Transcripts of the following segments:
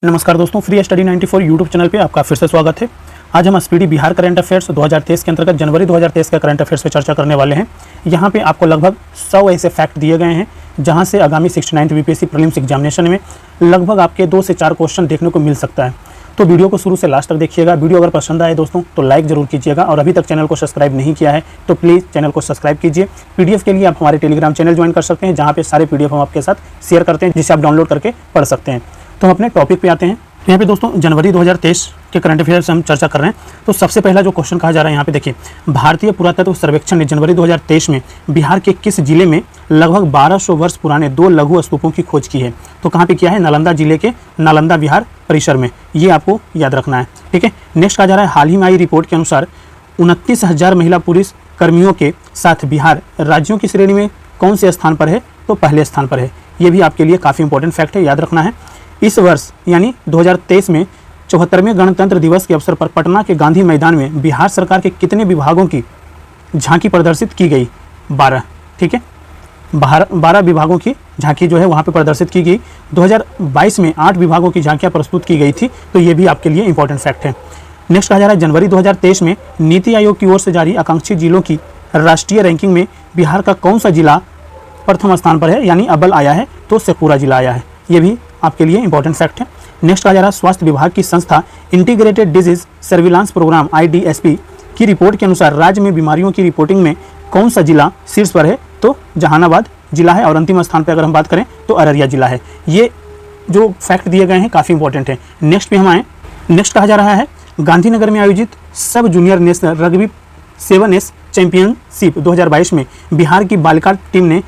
नमस्कार दोस्तों, free study 94 YouTube channel पे आपका फिर से स्वागत है। आज हम स्पीडी बिहार करंट अफेयर्स 2023 के अंतर्गत जनवरी 2023 के करंट अफेयर्स पे चर्चा करने वाले हैं। यहाँ पे आपको लगभग 100 ऐसे फैक्ट दिए गए हैं जहाँ से आगामी 69th बीपीएससी प्रीलिम्स एग्जामिनेशन में लगभग आपके 2 से 4 क्वेश्चन देखने को मिल सकता है। तो वीडियो को शुरू से लास्ट तक देखिएगा। वीडियो अगर पसंद आए दोस्तों तो लाइक जरूर कीजिएगा और अभी तक चैनल को सब्सक्राइब नहीं किया है तो प्लीज़ चैनल को सब्सक्राइब कीजिए। पीडीएफ के लिए आप हमारे टेलीग्राम चैनल ज्वाइन कर सकते हैं जहाँ पे सारे पीडीएफ हम आपके साथ शेयर करते हैं जिसे आप डाउनलोड करके पढ़ सकते हैं। तो हम अपने टॉपिक पे आते हैं। तो यहाँ पे दोस्तों जनवरी 2023 के करंट अफेयर्स हम चर्चा कर रहे हैं। तो सबसे पहला जो क्वेश्चन कहा जा रहा है यहाँ पे देखिए, भारतीय पुरातत्व सर्वेक्षण ने जनवरी 2023 में बिहार के किस जिले में लगभग 1200 वर्ष पुराने 2 लघु स्तूपों की खोज की है? तो कहाँ पे किया है? नालंदा जिले के नालंदा विहार परिसर में। ये आपको याद रखना है, ठीक है। नेक्स्ट कहा जा रहा है, हाल ही में आई रिपोर्ट के अनुसार 29,000 महिला पुलिस कर्मियों के साथ बिहार राज्यों की श्रेणी में कौन से स्थान पर है? तो पहले स्थान पर है। ये भी आपके लिए काफ़ी इंपॉर्टेंट फैक्ट है, याद रखना है। इस वर्ष यानी 2023 में 74वें गणतंत्र दिवस के अवसर पर पटना के गांधी मैदान में बिहार सरकार के कितने विभागों की झांकी प्रदर्शित की गई? 12, ठीक है। 12 विभागों की झांकी जो है वहाँ पे प्रदर्शित की गई। 2022 में 8 विभागों की झांकियाँ प्रस्तुत की गई थी। तो ये भी आपके लिए इंपॉर्टेंट फैक्ट है। नेक्स्ट कहा जा रहा है, जनवरी 2023 में नीति आयोग की ओर से जारी आकांक्षी जिलों की राष्ट्रीय रैंकिंग में बिहार का कौन सा जिला प्रथम स्थान पर है यानी अव्वल आया है? तो शेखपुरा जिला आया है। ये भी आपके लिए इंपॉर्टेंट फैक्ट है। नेक्स्ट कहा जा रहा है, स्वास्थ्य विभाग की संस्था integrated disease surveillance programme IDSP की रिपोर्ट के अनुसार राज्य में बीमारियों की रिपोर्टिंग में कौन सा जिला शीर्ष पर है? तो जहानाबाद जिला है। और अंतिम स्थान पर अगर हम बात करें तो अररिया जिला है। ये जो फैक्ट दिए गए हैं काफ़ी इंपॉर्टेंट है। नेक्स्ट पे हम आए। नेक्स्ट कहा जा रहा है, गांधीनगर में आयोजित सब junior national rugby 7S championship 2022 में बिहार की बालिका टीम ने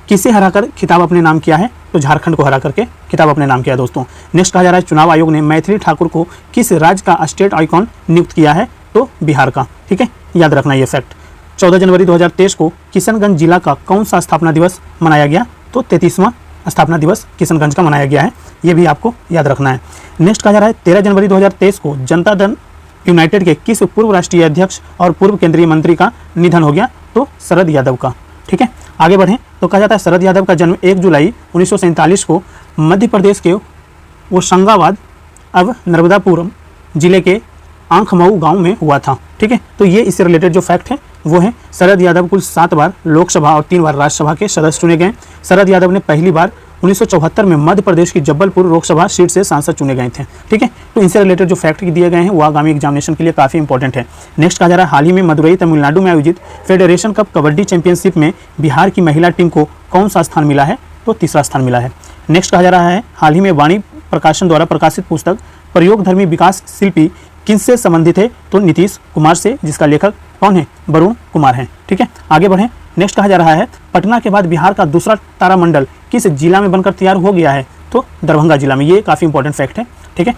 किसे हराकर खिताब अपने नाम किया है? तो झारखंड को हरा करके खिताब अपने नाम किया दोस्तों। नेक्स्ट कहा जा रहा है, चुनाव आयोग ने मैथिली ठाकुर को किस राज्य का स्टेट आइकॉन नियुक्त किया है? तो बिहार का, ठीक है। याद रखना ये फैक्ट। 14 जनवरी 2023 को किशनगंज जिला का कौन सा स्थापना दिवस मनाया गया? तो 33वां स्थापना दिवस किशनगंज का मनाया गया है। ये भी आपको याद रखना है। नेक्स्ट कहा जा रहा है, 13 जनवरी 2023 को जनता दल यूनाइटेड के किस पूर्व राष्ट्रीय अध्यक्ष और पूर्व केंद्रीय मंत्री का निधन हो गया? तो शरद यादव का, ठीक है। आगे बढ़ें तो कहा जाता है, शरद यादव का जन्म 1 जुलाई 1947 को मध्य प्रदेश के होशंगाबाद अब नर्मदापुरम जिले के आंखमऊ गांव में हुआ था, ठीक है। तो ये इससे रिलेटेड जो फैक्ट है वो है, शरद यादव कुल 7 बार लोकसभा और 3 बार राज्यसभा के सदस्य चुने गए। शरद यादव ने पहली बार 1974 में मध्य प्रदेश की जबलपुर लोकसभा सीट से सांसद चुने गए थे, ठीक है। तो इनसे रिलेटेड जो फैक्ट दिए गए हैं वो आगामी एग्जामिनेशन के लिए काफ़ी इंपॉर्टेंट है। नेक्स्ट कहा जा रहा है, हाल ही में मदुरई तमिलनाडु में आयोजित फेडरेशन कप कबड्डी चैंपियनशिप में बिहार की महिला टीम को कौन सा स्थान मिला है? तो तीसरा स्थान मिला है। नेक्स्ट कहा जा रहा है, हाल ही में वाणी प्रकाशन द्वारा प्रकाशित पुस्तक प्रयोगधर्मी विकास शिल्पी किनसे संबंधित है? तो नीतीश कुमार से, जिसका लेखक कौन है? वरुण कुमार है, ठीक है। आगे बढ़ें। नेक्स्ट कहा जा रहा है, पटना के बाद बिहार का दूसरा तारामंडल किस जिला में बनकर तैयार हो गया है? तो दरभंगा जिला में। ये काफ़ी इंपॉर्टेंट फैक्ट है, ठीक है।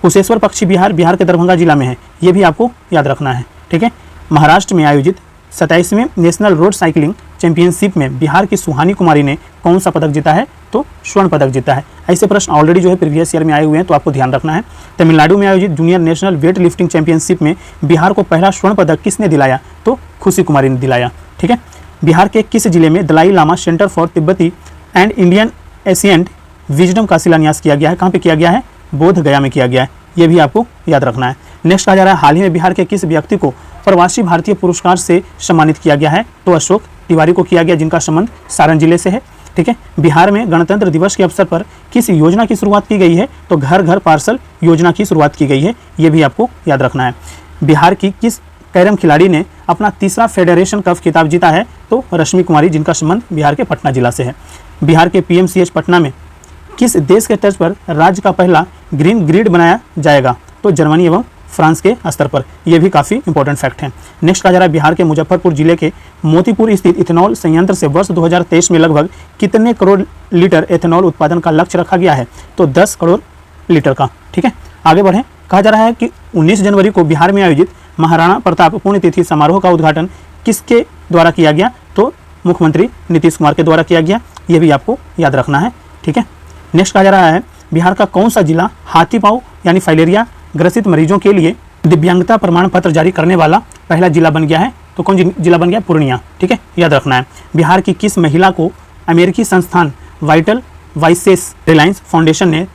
कुशेश्वर पक्षी बिहार के दरभंगा जिला में है। ये भी आपको याद रखना है, ठीक है। महाराष्ट्र में आयोजित 27वें नेशनल रोड साइकिलिंग चैंपियनशिप में बिहार की सुहानी कुमारी ने कौन सा पदक जीता है? तो स्वर्ण पदक जीता है। ऐसे प्रश्न ऑलरेडी जो है प्रीवियस ईयर में आए हुए हैं, तो आपको ध्यान रखना है। तमिलनाडु में आयोजित junior national weight lifting championship में बिहार को पहला स्वर्ण पदक किसने दिलाया? तो खुशी कुमारी ने दिलाया, ठीक है। बिहार के किस जिले में दलाई लामा सेंटर फॉर तिब्बती एंड इंडियन एशियंट विजडम का शिलान्यास किया गया है? कहाँ पे किया गया है? बोध गया में किया गया है। ये भी आपको याद रखना है। नेक्स्ट कहा जा रहा है, हाल ही में बिहार के किस व्यक्ति को प्रवासी भारतीय पुरस्कार से सम्मानित किया गया है? तो अशोक तिवारी को किया गया, जिनका संबंध सारण जिले से है, ठीक है। बिहार में गणतंत्र दिवस के अवसर पर किस योजना की शुरुआत की गई है? तो घर घर पार्सल योजना की शुरुआत की गई है। ये भी आपको याद रखना है। बिहार की किस कैरम खिलाड़ी ने अपना तीसरा फेडरेशन कप खिताब जीता है? तो रश्मि कुमारी, जिनका संबंध बिहार के पटना जिला से है। बिहार के PMCH पटना में किस देश के तर्ज पर राज्य का पहला ग्रीन ग्रिड बनाया जाएगा? तो जर्मनी एवं फ्रांस के स्तर पर। यह भी काफ़ी इंपॉर्टेंट फैक्ट है। नेक्स्ट कहा जा रहा है, बिहार के मुजफ्फरपुर जिले के मोतीपुर स्थित इथेनॉल संयंत्र से वर्ष 2023 में लगभग कितने करोड़ लीटर एथेनॉल उत्पादन का लक्ष्य रखा गया है? तो 10 करोड़ लीटर का, ठीक है। आगे बढ़ें। कहा जा रहा है कि 19 जनवरी को बिहार में आयोजित महाराणा प्रताप पुण्यतिथि समारोह का उद्घाटन किसके द्वारा किया गया? तो मुख्यमंत्री नीतीश कुमार के द्वारा किया गया। ये भी आपको याद रखना है, ठीक है। नेक्स्ट कहा जा रहा है, बिहार का कौन सा जिला हाथी पाँव यानी फाइलेरिया ग्रसित मरीजों के लिए दिव्यांगता प्रमाण पत्र जारी करने वाला पहला जिला बन गया है? तो कौन जिला बन गया? पूर्णिया, ठीक है। याद रखना है। बिहार की किस महिला को अमेरिकी संस्थान वाइटल वाइसेस रिलायंस फाउंडेशन ने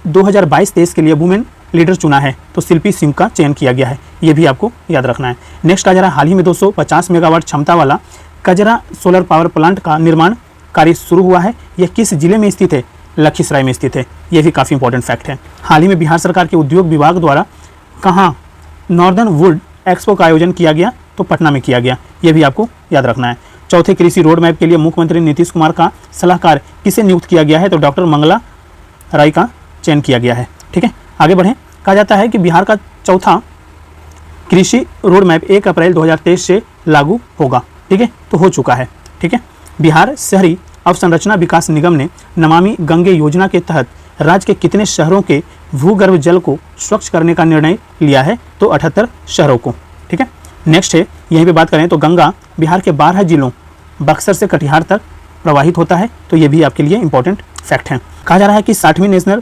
2022-23 के लिए वुमेन लीडर चुना है तो शिल्पी सिंह का चयन किया गया है, ये भी आपको याद रखना है। नेक्स्ट आ जा रहा है, हाल ही में 250 मेगावाट क्षमता वाला कजरा सोलर पावर प्लांट का निर्माण कार्य शुरू हुआ है। यह किस जिले में स्थित है? लखीसराय में स्थित है, यह भी काफ़ी इंपॉर्टेंट फैक्ट है। हाल ही में बिहार सरकार के उद्योग विभाग द्वारा कहाँ नॉर्दर्न वुड एक्सपो का आयोजन किया गया? तो पटना में किया गया, यह भी आपको याद रखना है। चौथे कृषि रोड मैप के लिए मुख्यमंत्री नीतीश कुमार का सलाहकार किसे नियुक्त किया गया है? तो डॉक्टर मंगला राय का चयन किया गया है। ठीक है, आगे बढ़ें। कहा जाता है कि बिहार का चौथा कृषि रोड मैप 1 अप्रैल 2023 से लागू होगा। ठीक है, तो हो चुका है। ठीक है, बिहार शहरी अवसंरचना विकास निगम ने नमामि गंगे योजना के तहत राज्य के कितने शहरों के भूगर्भ जल को स्वच्छ करने का निर्णय लिया है? तो 78 शहरों को। ठीक है, नेक्स्ट है, यहीं पे बात करें तो गंगा बिहार के 12 जिलों बक्सर से कटिहार तक प्रवाहित होता है, तो ये भी आपके लिए इंपॉर्टेंट फैक्ट है। कहा जा रहा है कि 60वीं नेशनल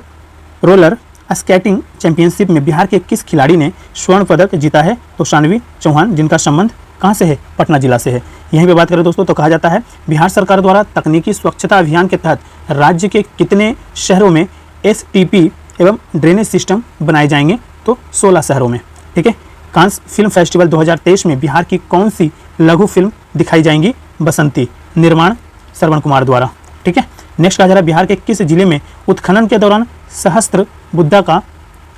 रोलर स्केटिंग चैंपियनशिप में बिहार के किस खिलाड़ी ने स्वर्ण पदक जीता है? तो शानवी चौहान, जिनका संबंध कहाँ से है? पटना जिला से है। यहीं पे बात करें दोस्तों तो कहा जाता है बिहार सरकार द्वारा तकनीकी स्वच्छता अभियान के तहत राज्य के कितने शहरों में STP एवं ड्रेनेज सिस्टम बनाए जाएंगे? तो 16 शहरों में। ठीक है, कांस फिल्म फेस्टिवल 2023 में बिहार की कौन सी लघु फिल्म दिखाई जाएंगी? बसंती, निर्माण श्रवण कुमार द्वारा। ठीक है, नेक्स्ट कहा जा रहा है बिहार के किस जिले में उत्खनन के दौरान सहस्त्र बुद्धा का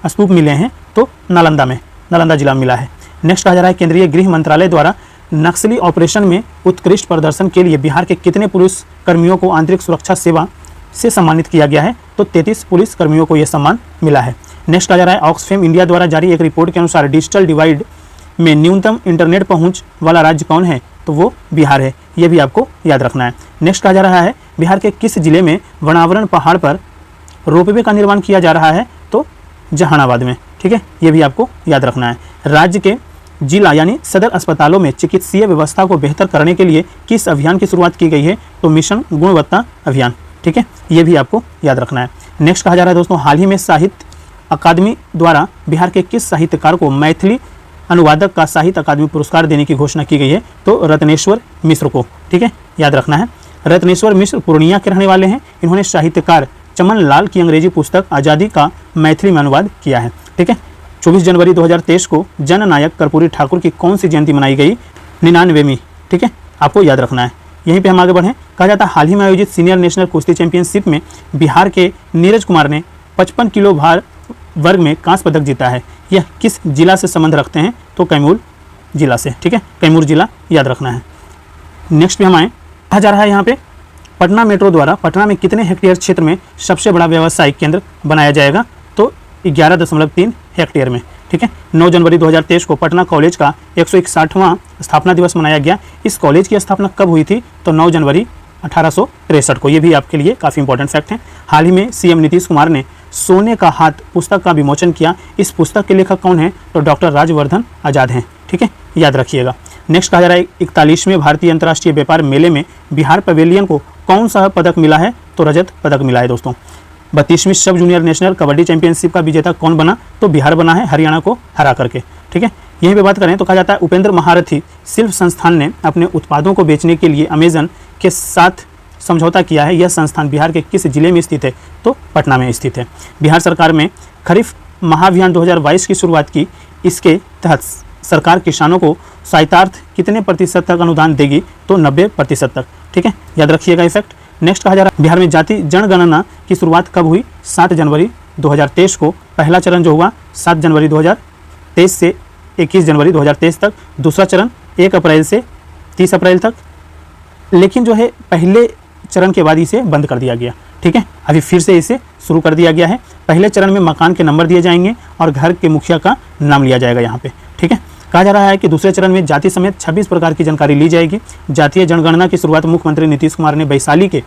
स्तूप मिले हैं? तो नालंदा में, नालंदा जिला में मिला है। नेक्स्ट कहा जा रहा है केंद्रीय गृह मंत्रालय द्वारा नक्सली ऑपरेशन में उत्कृष्ट प्रदर्शन के लिए बिहार के कितने पुलिस कर्मियों को आंतरिक सुरक्षा सेवा से सम्मानित किया गया है? तो 33 पुलिस कर्मियों को यह सम्मान मिला है। नेक्स्ट कहा जा रहा है ऑक्सफैम इंडिया द्वारा जारी एक रिपोर्ट के अनुसार डिजिटल डिवाइड में न्यूनतम इंटरनेट पहुंच वाला राज्य कौन है? तो वो बिहार है, ये भी आपको याद रखना है। नेक्स्ट कहा जा रहा है बिहार के किस जिले में वनावरण पहाड़ पर रोपवे का निर्माण किया जा रहा है? तो जहानाबाद में। ठीक है, ये भी आपको याद रखना है। राज्य के जिला यानी सदर अस्पतालों में चिकित्सीय व्यवस्था को बेहतर करने के लिए किस अभियान की शुरुआत की गई है? तो मिशन गुणवत्ता अभियान। ठीक है, ये भी आपको याद रखना है। नेक्स्ट कहा जा रहा है दोस्तों हाल ही में साहित्य अकादमी द्वारा बिहार के किस साहित्यकार को मैथिली अनुवादक का साहित्य अकादमी पुरस्कार देने की घोषणा की गई है? तो रत्नेश्वर मिश्र को। ठीक है, याद रखना है। रत्नेश्वर मिश्र पूर्णिया के रहने वाले हैं। इन्होंने साहित्यकार चमन लाल की अंग्रेजी पुस्तक आज़ादी का मैथिली में अनुवाद किया है। ठीक है, 24 जनवरी 2023 को जननायक कर्पूरी ठाकुर की कौन सी जयंती मनाई गई? 99वीं। ठीक है, आपको याद रखना है। यहीं पे हम आगे बढ़ें। कहा जाता है हाल ही में आयोजित सीनियर नेशनल कुश्ती चैंपियनशिप में बिहार के नीरज कुमार ने 55 किलो भार वर्ग में कांस्य पदक जीता है। यह किस जिला से संबंध रखते हैं? तो कैमूर जिला से। ठीक है, कैमूर जिला याद रखना है। नेक्स्ट पे हम आए, कहा जा रहा है यहाँ पे पटना मेट्रो द्वारा पटना में कितने हेक्टेयर क्षेत्र में सबसे बड़ा व्यावसायिक केंद्र बनाया जाएगा? तो 11.3 हेक्टेयर में। ठीक है, 9 जनवरी 2023 को पटना कॉलेज का 161वां स्थापना दिवस मनाया गया। इस कॉलेज की स्थापना कब हुई थी? तो 9 जनवरी 1863 को। ये भी आपके लिए काफ़ी इंपॉर्टेंट फैक्ट है। हाल ही में CM नीतीश कुमार ने सोने का हाथ पुस्तक का विमोचन किया। इस पुस्तक के लेखक कौन है? तो डॉक्टर राजवर्धन आजाद हैं। ठीक है, याद रखिएगा। नेक्स्ट कहा जा रहा है 41वें भारतीय अंतर्राष्ट्रीय व्यापार मेले में बिहार पवेलियन को कौन सा पदक मिला है? तो रजत पदक मिला है दोस्तों। 32वीं सब जूनियर नेशनल कबड्डी चैंपियनशिप का विजेता कौन बना? तो बिहार बना है, हरियाणा को हरा करके। ठीक है, यहीं पे बात करें तो कहा जाता है उपेंद्र महारथी शिल्प संस्थान ने अपने उत्पादों को बेचने के लिए अमेजन के साथ समझौता किया है। यह संस्थान बिहार के किस जिले में स्थित है? तो पटना में स्थित है। बिहार सरकार में खरीफ महाअभियान 2022 की शुरुआत की। इसके तहत सरकार किसानों को सहायतार्थ कितने प्रतिशत तक अनुदान देगी? तो 90% तक। ठीक है, याद रखिएगा इफेक्ट। नेक्स्ट कहा जा रहा है बिहार में जाति जनगणना की शुरुआत कब हुई? 7 जनवरी 2023 को। पहला चरण जो हुआ 7 जनवरी 2023 से 21 जनवरी 2023 तक। दूसरा चरण 1 अप्रैल से 30 अप्रैल तक। लेकिन जो है पहले चरण के बाद इसे बंद कर दिया गया। ठीक है, अभी फिर से इसे शुरू कर दिया गया है। पहले चरण में मकान के नंबर दिए जाएंगे और घर के मुखिया का नाम लिया जाएगा यहाँ पे। ठीक है, कहा जा रहा है कि दूसरे चरण में जाति समेत 26 प्रकार की जानकारी ली जाएगी। जातीय जनगणना की शुरुआत मुख्यमंत्री नीतीश कुमार ने वैशाली के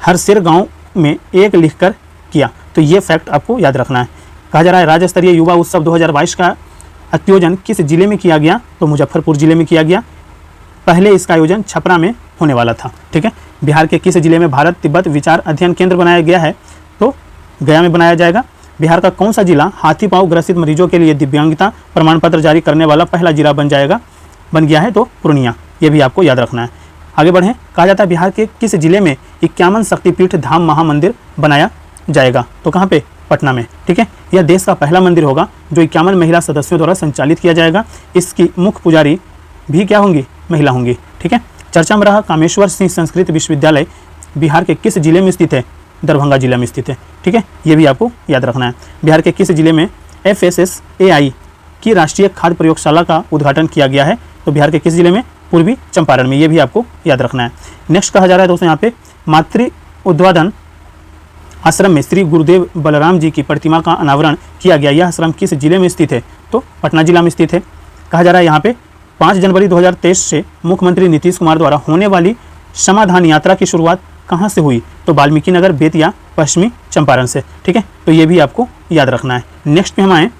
हरसेर गांव में 1 लिखकर किया। तो ये फैक्ट आपको याद रखना है। कहा जा रहा है राज्य स्तरीय युवा उत्सव 2022 का आयोजन किस जिले में किया गया? तो मुजफ्फरपुर जिले में किया गया। पहले इसका आयोजन छपरा में होने वाला था। ठीक है, बिहार के किस जिले में भारत तिब्बत विचार अध्ययन केंद्र बनाया गया है? तो गया में बनाया जाएगा। बिहार का कौन सा जिला हाथी पांव ग्रसित मरीजों के लिए दिव्यांगता प्रमाण पत्र जारी करने वाला पहला जिला बन गया है? तो पूर्णिया। ये भी आपको याद रखना है। आगे बढ़ें। कहा जाता है बिहार के किस जिले में 51 शक्तिपीठ धाम महामंदिर बनाया जाएगा। तो कहाँ पे? पटना में। ठीक है, यह देश का पहला मंदिर होगा जो 51 महिला सदस्यों द्वारा संचालित किया जाएगा। इसकी मुख्य पुजारी भी क्या होंगी? महिला होंगी। ठीक है, चर्चा में रहा कामेश्वर सिंह संस्कृत विश्वविद्यालय बिहार के किस जिले में स्थित है? दरभंगा जिला में स्थित है। ठीक है, ये भी आपको याद रखना है। बिहार के किस जिले में FSSAI की राष्ट्रीय खाद्य प्रयोगशाला का उद्घाटन किया गया है? तो बिहार के किस जिले में? पूर्वी चंपारण में। ये भी आपको याद रखना है। नेक्स्ट कहा जा रहा है दोस्तों यहाँ पे मातृ उद्वादन आश्रम में श्री गुरुदेव बलराम जी की प्रतिमा का अनावरण किया गया। यह आश्रम किस जिले में स्थित है? तो पटना जिला में स्थित है। कहा जा रहा है यहाँ पे 5 जनवरी 2023 से मुख्यमंत्री नीतीश कुमार द्वारा होने वाली समाधान यात्रा की शुरुआत कहाँ से हुई? तो वाल्मीकि नगर, बेतिया, पश्चिमी चंपारण से। ठीक है, तो ये भी आपको याद रखना है। नेक्स्ट पे हम आए,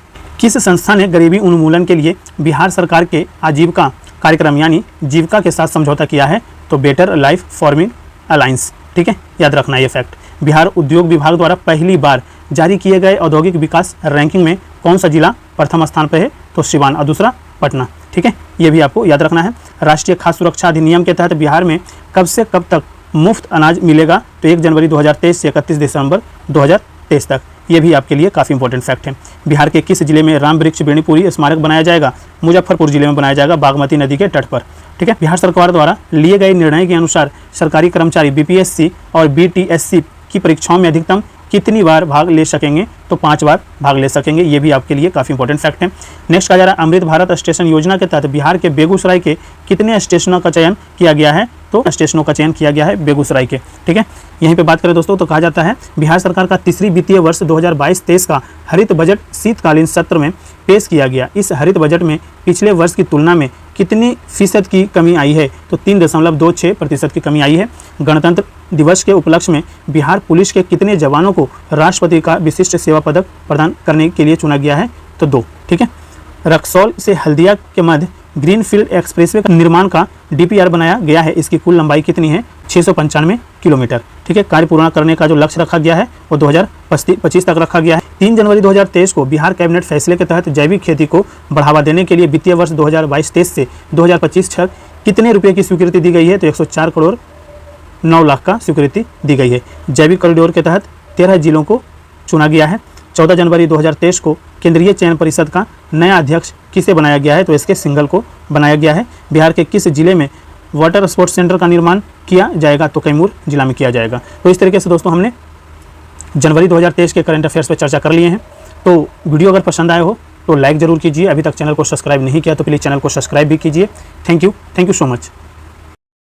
किस संस्था ने गरीबी उन्मूलन के लिए बिहार सरकार के आजीविका कार्यक्रम यानी जीविका के साथ समझौता किया है? तो बेटर लाइफ फार्मिंग अलायंस। ठीक है, याद रखना है ये फैक्ट। बिहार उद्योग विभाग द्वारा पहली बार जारी किए गए औद्योगिक विकास रैंकिंग में कौन सा जिला प्रथम स्थान पर है? तो सिवान और दूसरा पटना। ठीक है, ये भी आपको याद रखना है। राष्ट्रीय खाद्य सुरक्षा अधिनियम के तहत बिहार में कब से कब तक मुफ्त अनाज मिलेगा? तो 1 जनवरी 2023 से 31 दिसंबर 2023 तक। ये भी आपके लिए काफ़ी इंपॉर्टेंट फैक्ट है। बिहार के किस जिले में राम वृक्ष बेनीपुरी स्मारक बनाया जाएगा? मुजफ्फरपुर जिले में बनाया जाएगा, बागमती नदी के तट पर। ठीक है, बिहार सरकार द्वारा लिए गए निर्णय के अनुसार सरकारी कर्मचारी BPSC और BTSC की परीक्षाओं में अधिकतम कितनी बार भाग ले सकेंगे? तो 5 बार भाग ले सकेंगे। ये भी आपके लिए काफ़ी इंपॉर्टेंट फैक्ट है। नेक्स्ट कहा जा रहा है अमृत भारत स्टेशन योजना के तहत बिहार के बेगूसराय के कितने स्टेशनों का चयन किया गया है? तो स्टेशनों का चयन किया गया है बेगूसराय के। ठीक है, यहीं पे बात करें दोस्तों तो कहा जाता है बिहार सरकार का तीसरी वित्तीय वर्ष 2022-23 का हरित बजट शीतकालीन सत्र में पेश किया गया। इस हरित बजट में पिछले वर्ष की तुलना में कितनी फीसद की कमी आई है? तो 3.26% की कमी आई है। गणतंत्र दिवस के उपलक्ष्य में बिहार पुलिस के कितने जवानों को राष्ट्रपति का विशिष्ट सेवा पदक प्रदान करने के लिए चुना गया है? तो 2। ठीक है, रक्सौल से हल्दिया के मध्य ग्रीनफील्ड एक्सप्रेसवे का निर्माण का DPR बनाया गया है। इसकी कुल लंबाई कितनी है? 695 किलोमीटर। ठीक है, कार्य पूर्ण करने का जो लक्ष्य रखा गया है वो 2025 तक रखा गया है। 3 जनवरी 2023 को बिहार कैबिनेट फैसले के तहत जैविक खेती को बढ़ावा देने के लिए वित्तीय वर्ष 2022-23 से 2025 तक कितने रुपए की स्वीकृति दी गई है? तो 104 करोड़ 9 लाख का स्वीकृति दी गई है। जैविक कॉरिडोर के तहत 13 जिलों को चुना गया है। 14 जनवरी 2023 को केंद्रीय चयन परिषद का नया अध्यक्ष किसे बनाया गया है? तो इसके सिंघल को बनाया गया है। बिहार के किस जिले में वाटर स्पोर्ट्स सेंटर का निर्माण किया जाएगा? तो कैमूर जिला में किया जाएगा। तो इस तरीके से दोस्तों हमने जनवरी 2023 के करंट अफेयर्स पर चर्चा कर लिए हैं। तो वीडियो अगर पसंद आए हो तो लाइक ज़रूर कीजिए। अभी तक चैनल को सब्सक्राइब नहीं किया तो प्लीज़ चैनल को सब्सक्राइब भी कीजिए। Thank you so much.